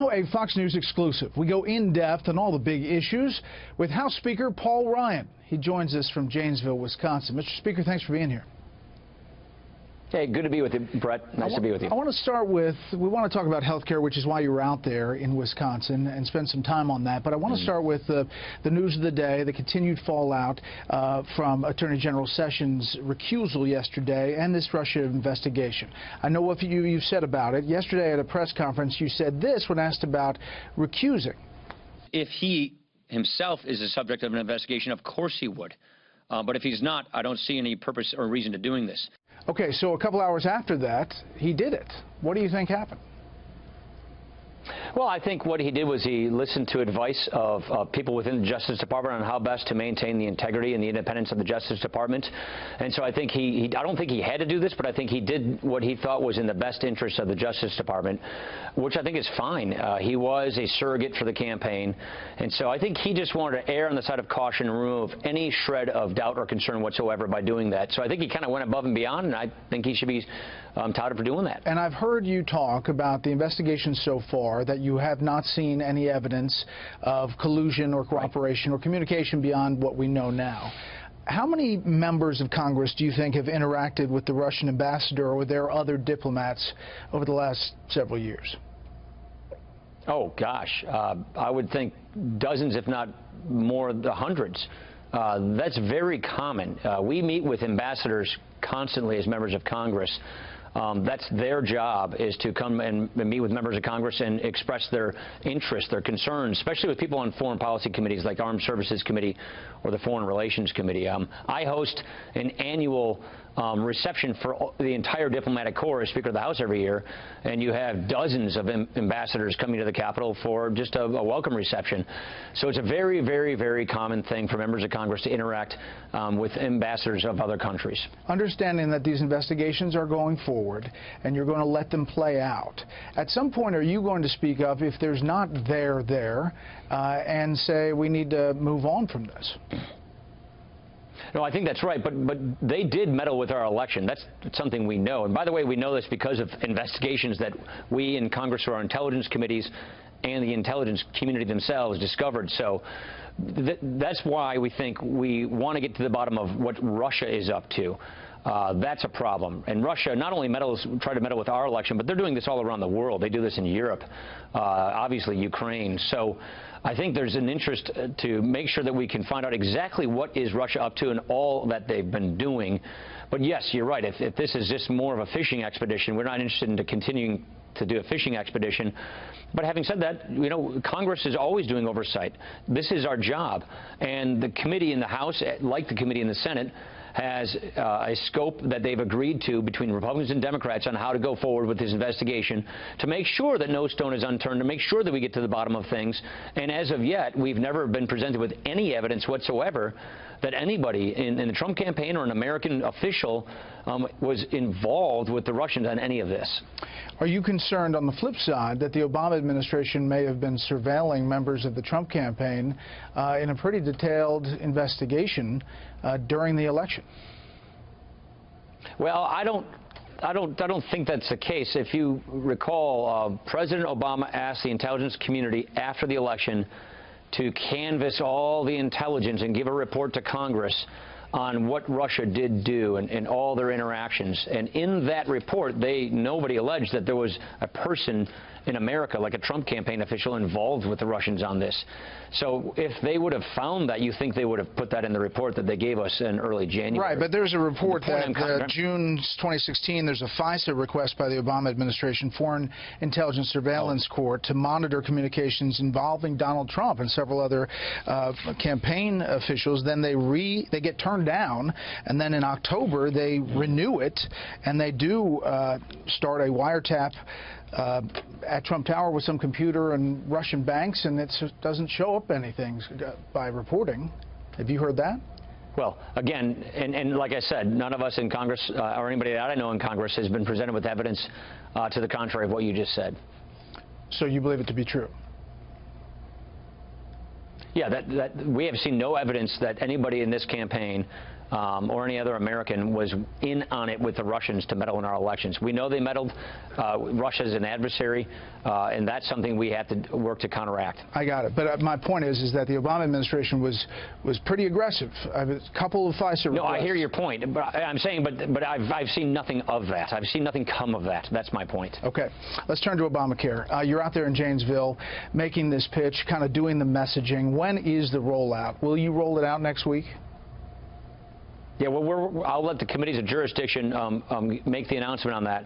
Now, a Fox News exclusive. We go in depth on all the big issues with House Speaker Paul Ryan. He joins us from Janesville, Wisconsin. Mr. Speaker, thanks for being here. Hey, good to be with you, Brett. Nice to be with you. I want to start with, we want to talk about health care, which is why you were out there in Wisconsin, and spend some time on that. But I want to start with the news of the day, the continued fallout from Attorney General Sessions' recusal yesterday and this Russia investigation. I know what you've said about it. Yesterday at a press conference, you said this when asked about recusing. If he himself is the subject of an investigation, of course he would. But if he's not, I don't see any purpose or reason to doing this. Okay, so a couple hours after that, he did it. What do you think happened? Well, I think what he did was he listened to advice of people within the Justice Department on how best to maintain the integrity and the independence of the Justice Department. And so I think I don't think he had to do this, but I think he did what he thought was in the best interest of the Justice Department, which I think is fine. He was a surrogate for the campaign. And so I think he just wanted to err on the side of caution and remove any shred of doubt or concern whatsoever by doing that. So I think he kind of went above and beyond, and I think he should be touted for doing that. And I've heard you talk about the investigation so far, that you have not seen any evidence of collusion or cooperation or communication beyond what we know now. How many members of Congress do you think have interacted with the Russian ambassador or with their other diplomats over the last several years? Oh, gosh. I would think dozens, if not more, the hundreds. That's very common. We meet with ambassadors constantly as members of Congress. That's their job, is to come and meet with members of Congress and express their interests, their concerns, especially with people on foreign policy committees like Armed Services Committee or the Foreign Relations Committee. I host an annual reception for the entire diplomatic corps as Speaker of the House every year, and you have dozens of ambassadors coming to the Capitol for just a welcome reception. So it's a very, very, very common thing for members of Congress to interact with ambassadors of other countries. Understanding that these investigations are going forward and you're going to let them play out, at some point are you going to speak up if there's not there and say we need to move on from this? No, I think that's right, but they did meddle with our election. That's something we know. And by the way, we know this because of investigations that we in Congress or our intelligence committees and the intelligence community themselves discovered. So that's why we think we want to get to the bottom of what Russia is up to. That's a problem. And Russia not only try to meddle with our election, but they're doing this all around the world. They do this in Europe, obviously Ukraine. So I think there's an interest to make sure that we can find out exactly what is Russia up to and all that they've been doing. But yes, you're right. If this is just more of a fishing expedition, we're not interested in continuing to do a fishing expedition. But having said that, you know, Congress is always doing oversight. This is our job. And the committee in the House, like the committee in the Senate, has a scope that they've agreed to between Republicans and Democrats on how to go forward with this investigation to make sure that no stone is unturned, to make sure that we get to the bottom of things. And as of yet, we've never been presented with any evidence whatsoever that anybody in the Trump campaign or an American official was involved with the Russians on any of this. Are you concerned, on the flip side, that the Obama administration may have been surveilling members of the Trump campaign in a pretty detailed investigation during the election? Well, I don't think that's the case. If you recall, President Obama asked the intelligence community after the election to canvass all the intelligence and give a report to Congress on what Russia did do and all their interactions. And in that report, nobody alleged that there was a person in America, like a Trump campaign official, involved with the Russians on this. So if they would have found that, you think they would have put that in the report that they gave us in early January. Right, but there's a report that June 2016, there's a FISA request by the Obama administration, Foreign Intelligence Surveillance Court, to monitor communications involving Donald Trump and several other campaign officials. Then they get turned down, and then in October they renew it, and they do start a wiretap at Trump Tower with some computer and Russian banks, and it doesn't show up anything by reporting. Have you heard that? Well, again, and like I said, none of us in Congress or anybody that I know in Congress has been presented with evidence to the contrary of what you just said. So you believe it to be true? Yeah, that we have seen no evidence that anybody in this campaign or any other American was in on it with the Russians to meddle in our elections. We know they meddled. Russia is an adversary, and that's something we have to work to counteract. I got it. But my point is that the Obama administration was pretty aggressive. A couple of FISA requests. No, I hear your point. But I'm saying, but I've seen nothing of that. I've seen nothing come of that. That's my point. Okay. Let's turn to Obamacare. You're out there in Janesville making this pitch, kind of doing the messaging. When is the rollout? Will you roll it out next week? Yeah, well, I'll let the committees of jurisdiction make the announcement on that.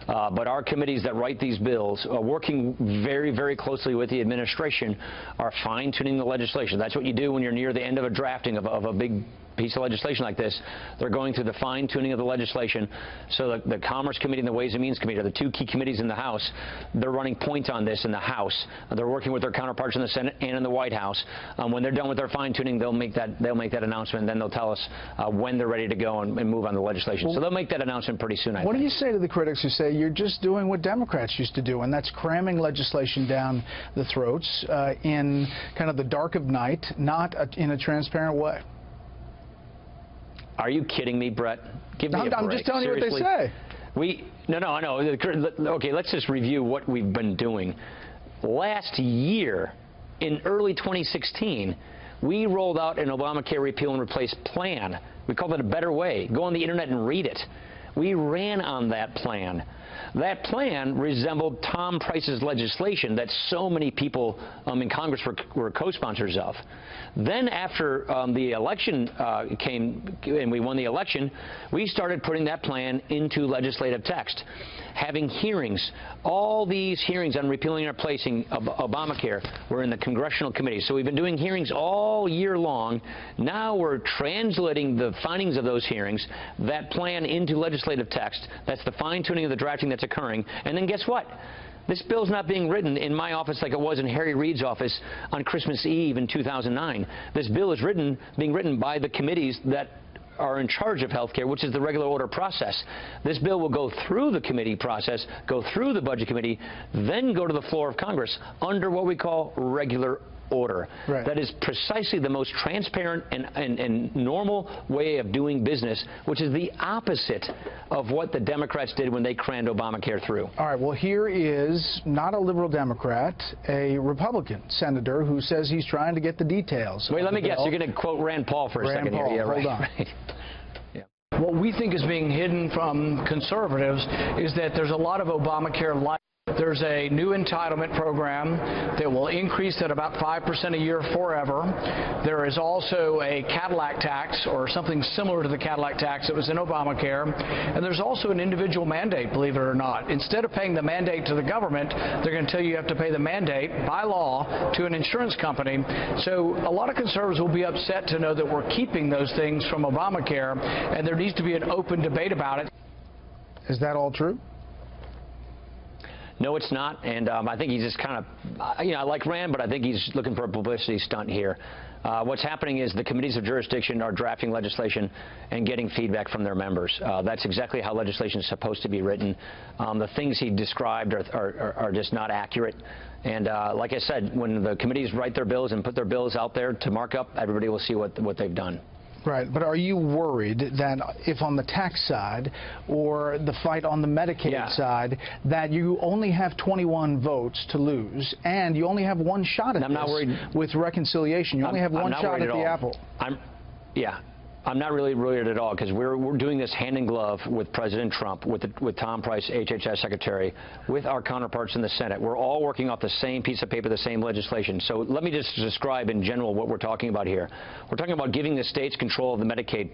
But our committees that write these bills, working very, very closely with the administration, are fine-tuning the legislation. That's what you do when you're near the end of a drafting of a big piece of legislation like this. They're going through the fine-tuning of the legislation. So the Commerce Committee and the Ways and Means Committee are the two key committees in the House. They're running point on this in the House. They're working with their counterparts in the Senate and in the White House. When they're done with their fine-tuning, they'll make that announcement, and then they'll tell us when they're ready to go and move on the legislation. So they'll make that announcement pretty soon, I think. What do you say to the critics who say you're just doing what Democrats used to do, and that's cramming legislation down the throats in kind of the dark of night, not in a transparent way? Are you kidding me, Brett? Give me a break. I'm just telling Seriously. you what they say. No, I know. Okay, let's just review what we've been doing. Last year, in early 2016, we rolled out an Obamacare repeal and replace plan. We called it a better way. Go on the internet and read it. We ran on that plan. That plan resembled Tom Price's legislation that so many people in Congress were co-sponsors of. Then after the election came and we won the election, we started putting that plan into legislative text, having hearings. All these hearings on repealing and replacing Obamacare were in the congressional committee. So we've been doing hearings all year long. Now we're translating the findings of those hearings, that plan, into legislative text. That's the fine-tuning of the drafting that's occurring. And then guess what? This bill's not being written in my office like it was in Harry Reid's office on Christmas Eve in 2009. This bill is being written by the committees that are in charge of health care, which is the regular order process. This bill will go through the committee process, go through the Budget Committee, then go to the floor of Congress under what we call regular order. Right. That is precisely the most transparent and normal way of doing business, which is the opposite of what the Democrats did when they crammed Obamacare through. All right, well, here is not a liberal Democrat, a Republican senator who says he's trying to get the details. Wait, let me guess. You're going to quote Rand Paul for a second here. Yeah, hold on. Right. What we think is being hidden from conservatives is that there's a lot of Obamacare light. There's a new entitlement program that will increase at about 5% a year forever. There is also a Cadillac tax, or something similar to the Cadillac tax that was in Obamacare. And there's also an individual mandate, believe it or not. Instead of paying the mandate to the government, they're going to tell you have to pay the mandate by law to an insurance company. So a lot of conservatives will be upset to know that we're keeping those things from Obamacare, and there needs to be an open debate about it. Is that all true? No, it's not, and I think he's just kind of, I like Rand, but I think he's looking for a publicity stunt here. What's happening is the committees of jurisdiction are drafting legislation and getting feedback from their members. That's exactly how legislation is supposed to be written. The things he described are just not accurate. And like I said, when the committees write their bills and put their bills out there to mark up, everybody will see what they've done. Right, but are you worried that if on the tax side or the fight on the Medicaid side, that you only have 21 votes to lose and you only have one shot at I'm not worried. With reconciliation? You only have one shot at the apple. I'm not really worried at all, because we're doing this hand in glove with President Trump, with Tom Price, HHS Secretary, with our counterparts in the Senate. We're all working off the same piece of paper, the same legislation. So let me just describe in general what we're talking about here. We're talking about giving the states control of the Medicaid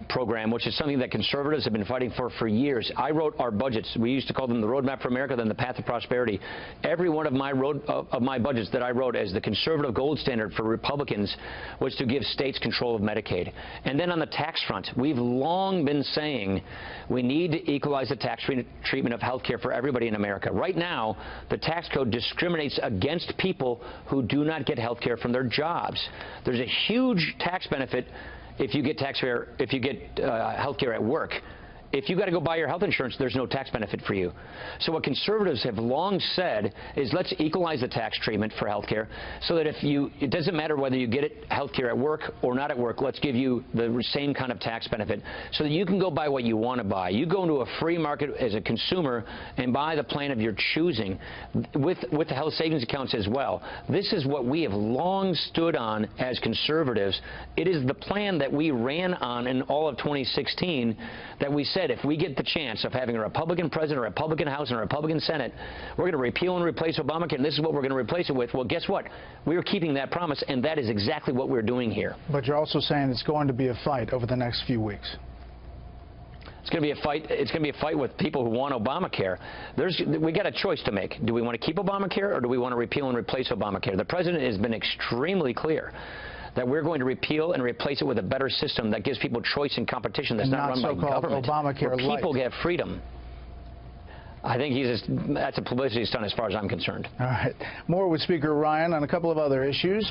program, which is something that conservatives have been fighting for years. I wrote our budgets. We used to call them the Roadmap for America, then the Path to Prosperity. Every one of my budgets that I wrote as the conservative gold standard for Republicans was to give states control of Medicaid. And then on the tax front, we've long been saying we need to equalize the tax treatment of health care for everybody in America. Right now, the tax code discriminates against people who do not get health care from their jobs. There's a huge tax benefit if you get health care at work. if you got to go buy your health insurance, there's no tax benefit for you. So what conservatives have long said is let's equalize the tax treatment for health care so that it doesn't matter whether you get health care at work or not at work, let's give you the same kind of tax benefit so that you can go buy what you want to buy. You go into a free market as a consumer and buy the plan of your choosing with the health savings accounts as well. This is what we have long stood on as conservatives. It is the plan that we ran on in all of 2016 that we said if we get the chance of having a Republican president, a Republican House, and a Republican Senate, we're going to repeal and replace Obamacare, and this is what we're going to replace it with. Well, guess what? We're keeping that promise, and that is exactly what we're doing here. But you're also saying it's going to be a fight over the next few weeks. It's going to be a fight. It's going to be a fight with people who want Obamacare. We got a choice to make. Do we want to keep Obamacare, or do we want to repeal and replace Obamacare? The president has been extremely clear that we're going to repeal and replace it with a better system that gives people choice and competition that's not run by government. Obamacare where people have freedom. I think that's a publicity stunt as far as I'm concerned. All right. More with Speaker Ryan on a couple of other issues.